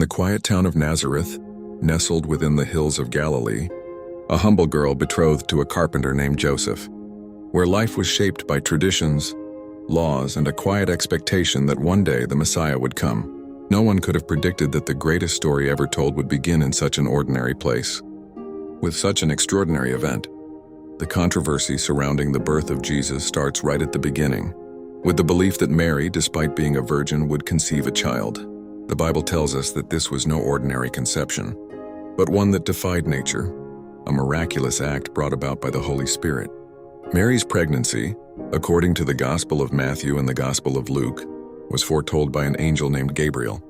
the quiet town of Nazareth, nestled within the hills of Galilee, a humble girl betrothed to a carpenter named Joseph, where life was shaped by traditions, laws, and a quiet expectation that one day the Messiah would come. No one could have predicted that the greatest story ever told would begin in such an ordinary place. With such an extraordinary event, the controversy surrounding the birth of Jesus starts right at the beginning, with the belief that Mary, despite being a virgin, would conceive a child. The Bible tells us that this was no ordinary conception, but one that defied nature, a miraculous act brought about by the Holy Spirit. Mary's pregnancy, according to the Gospel of Matthew and the Gospel of Luke, was foretold by an angel named Gabriel,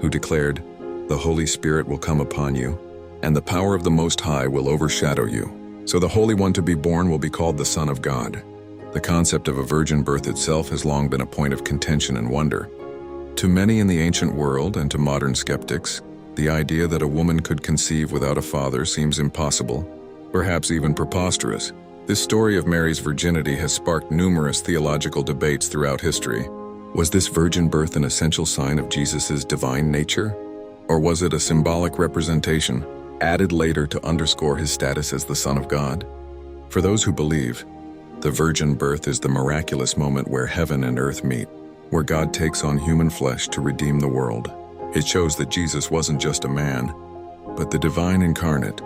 who declared, "The Holy Spirit will come upon you, and the power of the Most High will overshadow you. So the Holy One to be born will be called the Son of God." The concept of a virgin birth itself has long been a point of contention and wonder. To many in the ancient world and to modern skeptics, the idea that a woman could conceive without a father seems impossible, perhaps even preposterous. This story of Mary's virginity has sparked numerous theological debates throughout history. Was this virgin birth an essential sign of Jesus' divine nature? Or was it a symbolic representation, added later to underscore his status as the Son of God? For those who believe, the virgin birth is the miraculous moment where heaven and earth meet, where God takes on human flesh to redeem the world. It shows that Jesus wasn't just a man, but the divine incarnate,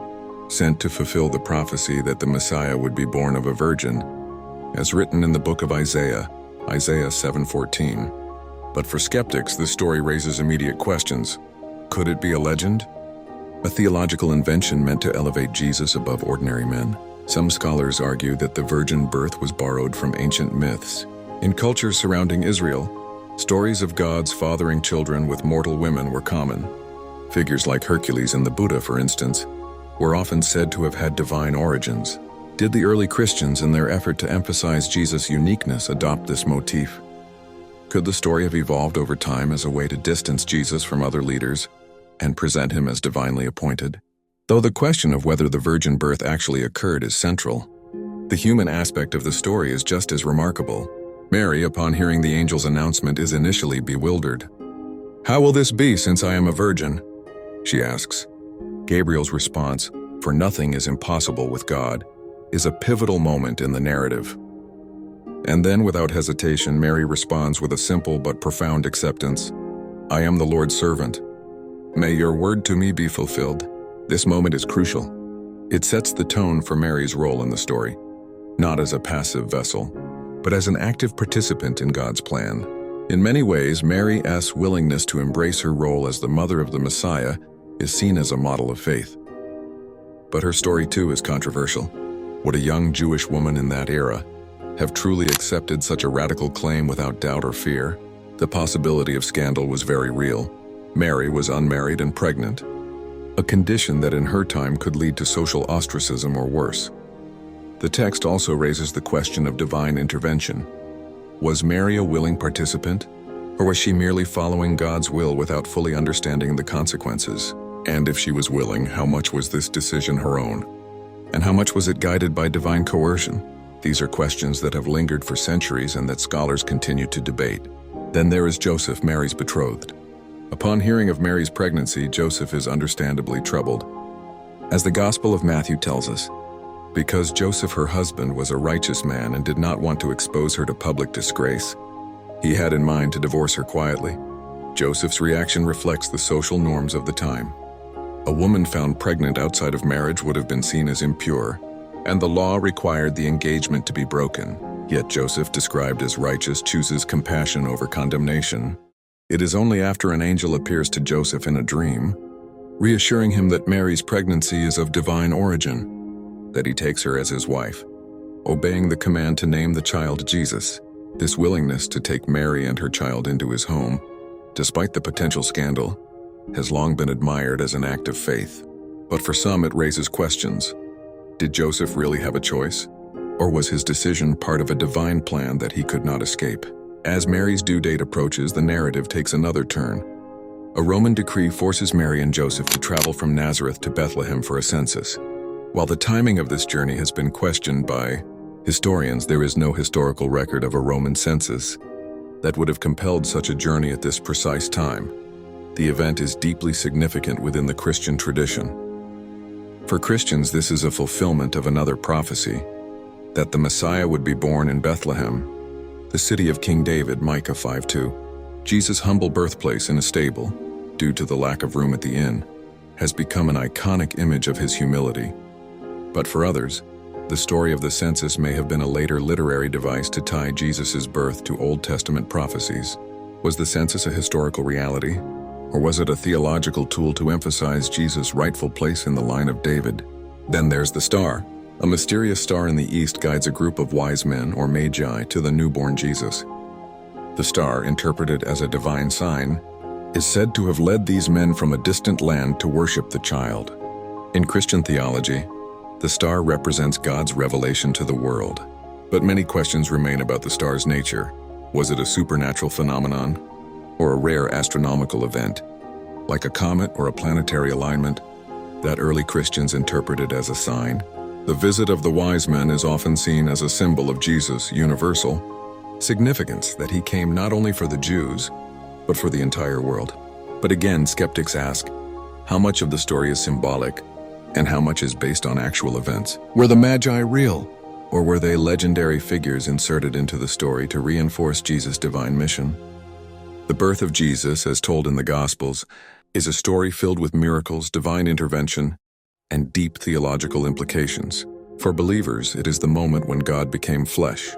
sent to fulfill the prophecy that the Messiah would be born of a virgin, as written in the book of Isaiah 7:14. But for skeptics, this story raises immediate questions. Could it be a legend? A theological invention meant to elevate Jesus above ordinary men? Some scholars argue that the virgin birth was borrowed from ancient myths. In cultures surrounding Israel, stories of gods fathering children with mortal women were common. Figures like Hercules and the Buddha, for instance, were often said to have had divine origins. Did the early Christians, in their effort to emphasize Jesus' uniqueness, adopt this motif? Could the story have evolved over time as a way to distance Jesus from other leaders and present him as divinely appointed? Though the question of whether the virgin birth actually occurred is central, the human aspect of the story is just as remarkable. Mary, upon hearing the angel's announcement, is initially bewildered. "How will this be, since I am a virgin?" she asks. Gabriel's response, "For nothing is impossible with God," is a pivotal moment in the narrative. And then, without hesitation, Mary responds with a simple but profound acceptance. "I am the Lord's servant. May your word to me be fulfilled." This moment is crucial. It sets the tone for Mary's role in the story, not as a passive vessel, but as an active participant in God's plan. In many ways, Mary's willingness to embrace her role as the mother of the Messiah is seen as a model of faith. But her story too is controversial. Would a young Jewish woman in that era have truly accepted such a radical claim without doubt or fear? The possibility of scandal was very real. Mary was unmarried and pregnant, a condition that in her time could lead to social ostracism or worse. The text also raises the question of divine intervention. Was Mary a willing participant, or was she merely following God's will without fully understanding the consequences? And if she was willing, how much was this decision her own? And how much was it guided by divine coercion? These are questions that have lingered for centuries and that scholars continue to debate. Then there is Joseph, Mary's betrothed. Upon hearing of Mary's pregnancy, Joseph is understandably troubled. As the Gospel of Matthew tells us, because Joseph, her husband, was a righteous man and did not want to expose her to public disgrace, he had in mind to divorce her quietly. Joseph's reaction reflects the social norms of the time. A woman found pregnant outside of marriage would have been seen as impure, and the law required the engagement to be broken. Yet Joseph, described as righteous, chooses compassion over condemnation. It is only after an angel appears to Joseph in a dream, reassuring him that Mary's pregnancy is of divine origin, that he takes her as his wife, obeying the command to name the child Jesus. This willingness to take Mary and her child into his home, despite the potential scandal, has long been admired as an act of faith. But for some, it raises questions. Did Joseph really have a choice? Or was his decision part of a divine plan that he could not escape? As Mary's due date approaches, the narrative takes another turn. A Roman decree forces Mary and Joseph to travel from Nazareth to Bethlehem for a census. While the timing of this journey has been questioned by historians, there is no historical record of a Roman census that would have compelled such a journey at this precise time. The event is deeply significant within the Christian tradition. For Christians, this is a fulfillment of another prophecy, that the Messiah would be born in Bethlehem, the city of King David, Micah 5:2. Jesus' humble birthplace in a stable, due to the lack of room at the inn, has become an iconic image of his humility. But for others, the story of the census may have been a later literary device to tie Jesus' birth to Old Testament prophecies. Was the census a historical reality, or was it a theological tool to emphasize Jesus' rightful place in the line of David? Then there's the star. A mysterious star in the east guides a group of wise men, or magi, to the newborn Jesus. The star, interpreted as a divine sign, is said to have led these men from a distant land to worship the child. In Christian theology, the star represents God's revelation to the world. But many questions remain about the star's nature. Was it a supernatural phenomenon, or a rare astronomical event, like a comet or a planetary alignment, that early Christians interpreted as a sign? The visit of the wise men is often seen as a symbol of Jesus' universal significance, that he came not only for the Jews, but for the entire world. But again, skeptics ask, how much of the story is symbolic, and how much is based on actual events? Were the Magi real, or were they legendary figures inserted into the story to reinforce Jesus' divine mission? The birth of Jesus, as told in the Gospels, is a story filled with miracles, divine intervention, and deep theological implications. For believers, it is the moment when God became flesh,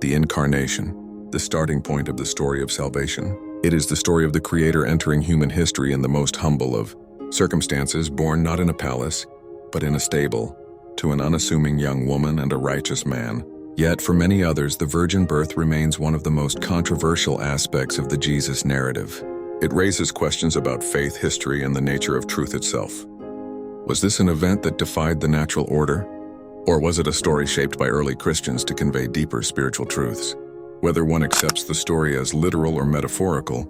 the incarnation, the starting point of the story of salvation. It is the story of the Creator entering human history in the most humble of circumstances, born not in a palace, but in a stable, to an unassuming young woman and a righteous man. Yet, for many others, the virgin birth remains one of the most controversial aspects of the Jesus narrative. It raises questions about faith, history, and the nature of truth itself. Was this an event that defied the natural order? Or was it a story shaped by early Christians to convey deeper spiritual truths? Whether one accepts the story as literal or metaphorical,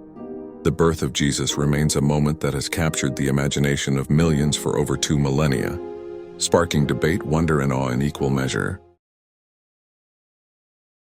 the birth of Jesus remains a moment that has captured the imagination of millions for over 2 millennia, sparking debate, wonder, and awe in equal measure.